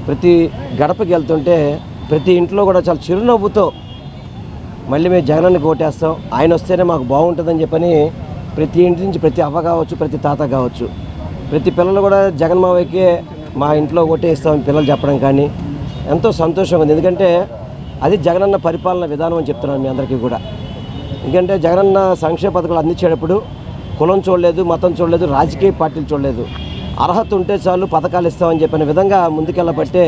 ప్రతి గడపకి వెళ్తుంటే ప్రతి ఇంట్లో కూడా చాలా చిరునవ్వుతో మళ్ళీ మేము జగనన్నకి ఓటేస్తాం, ఆయన వస్తేనే మాకు బాగుంటుందని చెప్పని ప్రతి ఇంటి నుంచి ప్రతి అవ్వ కావచ్చు, ప్రతి తాత కావచ్చు, ప్రతి పిల్లలు కూడా జగన్మావయ్యకే మా ఇంట్లో ఓటేస్తామని పిల్లలు చెప్పడం కానీ ఎంతో సంతోషంగా ఉంది. ఎందుకంటే అది జగనన్న పరిపాలన విధానం అని చెప్తున్నాను మీ అందరికీ కూడా. ఎందుకంటే జగనన్న సంక్షేమ పథకాలు అందించేటప్పుడు కులం చూడలేదు, మతం చూడలేదు, రాజకీయ పార్టీలు చూడలేదు, అర్హత ఉంటే చాలు పథకాలు ఇస్తామని చెప్పిన విధంగా ముందుకెళ్ళబట్టే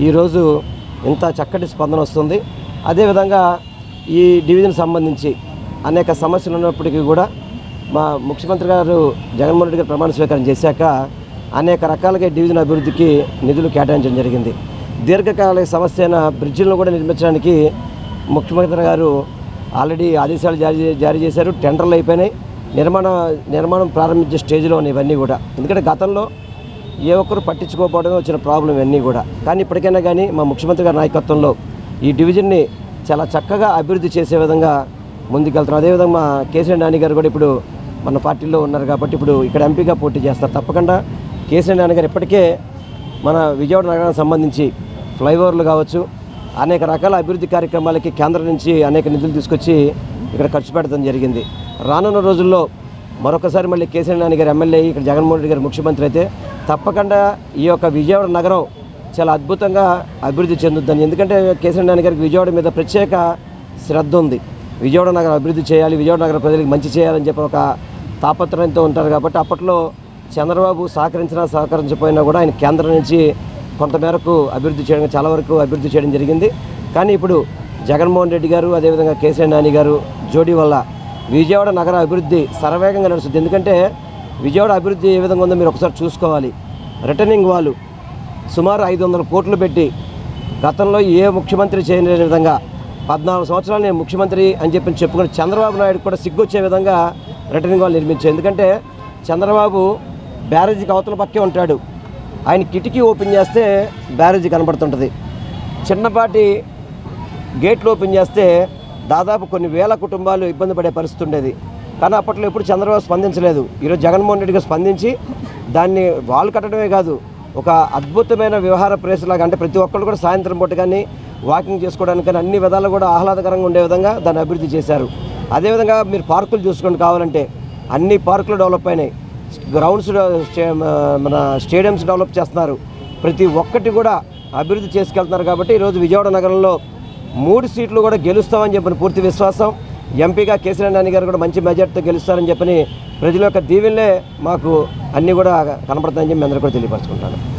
ఈరోజు ఇంత చక్కటి స్పందన వస్తుంది. అదేవిధంగా ఈ డివిజన్ సంబంధించి అనేక సమస్యలు ఉన్నప్పటికీ కూడా మా ముఖ్యమంత్రి గారు జగన్మోహన్ రెడ్డి గారు ప్రమాణ స్వీకారం చేశాక అనేక రకాలుగా డివిజన్ అభివృద్ధికి నిధులు కేటాయించడం జరిగింది. దీర్ఘకాలిక సమస్య అయిన బ్రిడ్జిలను కూడా నిర్మించడానికి ముఖ్యమంత్రి గారు ఆల్రెడీ ఆదేశాలు జారీ చేశారు. టెండర్లు అయిపోయినాయి, నిర్మాణం ప్రారంభించే స్టేజ్లో ఉన్నాయి ఇవన్నీ కూడా. ఎందుకంటే గతంలో ఏ ఒక్కరు పట్టించుకోకపోవడమే వచ్చిన ప్రాబ్లం ఇవన్నీ కూడా. కానీ ఇప్పటికైనా కానీ మా ముఖ్యమంత్రి గారి నాయకత్వంలో ఈ డివిజన్ని చాలా చక్కగా అభివృద్ధి చేసే విధంగా ముందుకెళ్తున్నారు. అదేవిధంగా మా కేసీఆర్ నాని గారు కూడా ఇప్పుడు మన పార్టీలో ఉన్నారు కాబట్టి ఇప్పుడు ఇక్కడ ఎంపీగా పోటీ చేస్తారు. తప్పకుండా కేసీఆర్ నాని గారు ఇప్పటికే మన విజయవాడ నగరానికి సంబంధించి ఫ్లైఓవర్లు కావచ్చు, అనేక రకాల అభివృద్ధి కార్యక్రమాలకి కేంద్రం నుంచి అనేక నిధులు తీసుకొచ్చి ఇక్కడ ఖర్చు పెట్టడం జరిగింది. రానున్న రోజుల్లో మరొకసారి మళ్ళీ కేసీఆర్ నాని గారు ఎమ్మెల్యే ఇక్కడ జగన్మోహన్ రెడ్డి గారు ముఖ్యమంత్రి అయితే తప్పకుండా ఈ యొక్క విజయవాడ నగరం చాలా అద్భుతంగా అభివృద్ధి చెందుద్దని. ఎందుకంటే కేసీఆర్ నాని గారికి విజయవాడ మీద ప్రత్యేక శ్రద్ధ ఉంది. విజయవాడ నగరం అభివృద్ధి చేయాలి, విజయవాడ నగర ప్రజలకు మంచి చేయాలని చెప్పి ఒక తాపత్రయంతో ఉంటారు. కాబట్టి అప్పట్లో చంద్రబాబు సహకరించకపోయినా కూడా ఆయన కేంద్రం నుంచి కొంతమేరకు అభివృద్ధి చేయడం, చాలా వరకు అభివృద్ధి చేయడం జరిగింది. కానీ ఇప్పుడు జగన్మోహన్ రెడ్డి గారు అదేవిధంగా కేసీఆర్ నాని గారు జోడీ వల్ల విజయవాడ నగర అభివృద్ధి శరవేగంగా నడుస్తుంది. ఎందుకంటే విజయవాడ అభివృద్ధి ఏ విధంగా ఉందో మీరు ఒకసారి చూసుకోవాలి. రిటర్నింగ్ వాళ్ళు సుమారు 500 కోట్లు పెట్టి గతంలో ఏ ముఖ్యమంత్రి చేయలేని విధంగా 14 సంవత్సరాలు నేను ముఖ్యమంత్రి అని చెప్పుకుని చంద్రబాబు నాయుడు కూడా సిగ్గొచ్చే విధంగా రిటర్నింగ్ వాళ్ళు నిర్మించారు. ఎందుకంటే చంద్రబాబు బ్యారేజీకి అవతల పక్కే ఉంటాడు, ఆయన కిటికీ ఓపెన్ చేస్తే బ్యారేజీ కనబడుతుంటుంది. చిన్నపాటి గేట్లు ఓపెన్ చేస్తే దాదాపు కొన్ని వేల కుటుంబాలు ఇబ్బంది పడే పరిస్థితి ఉండేది. కానీ అప్పట్లో ఎప్పుడు చంద్రబాబు స్పందించలేదు. ఈరోజు జగన్మోహన్ రెడ్డి గారు స్పందించి దాన్ని వాళ్ళు కట్టడమే కాదు, ఒక అద్భుతమైన వ్యవహార ప్రేసులాగా, అంటే ప్రతి ఒక్కళ్ళు కూడా సాయంత్రం పూట కానీ వాకింగ్ చేసుకోవడానికి కానీ అన్ని విధాలు కూడా ఆహ్లాదకరంగా ఉండే విధంగా దాన్ని అభివృద్ధి చేశారు. అదేవిధంగా మీరు పార్కులు చూసుకోండి, కావాలంటే అన్ని పార్కులు డెవలప్ అయినాయి, గ్రౌండ్స్ మన స్టేడియంస్ డెవలప్ చేస్తున్నారు, ప్రతి ఒక్కటి కూడా అభివృద్ధి చేసుకెళ్తున్నారు. కాబట్టి ఈరోజు విజయవాడ నగరంలో 3 సీట్లు కూడా గెలుస్తామని చెప్పిన పూర్తి విశ్వాసం. ఎంపీగా కేసీఆర్ నాని గారు కూడా మంచి మెజార్టీతో గెలుస్తారని చెప్పని ప్రజల యొక్క దీవెనలే మాకు అన్నీ కూడా కనపడతాయని చెప్పి మీ అందరూ కూడా తెలియపరచుకుంటాను.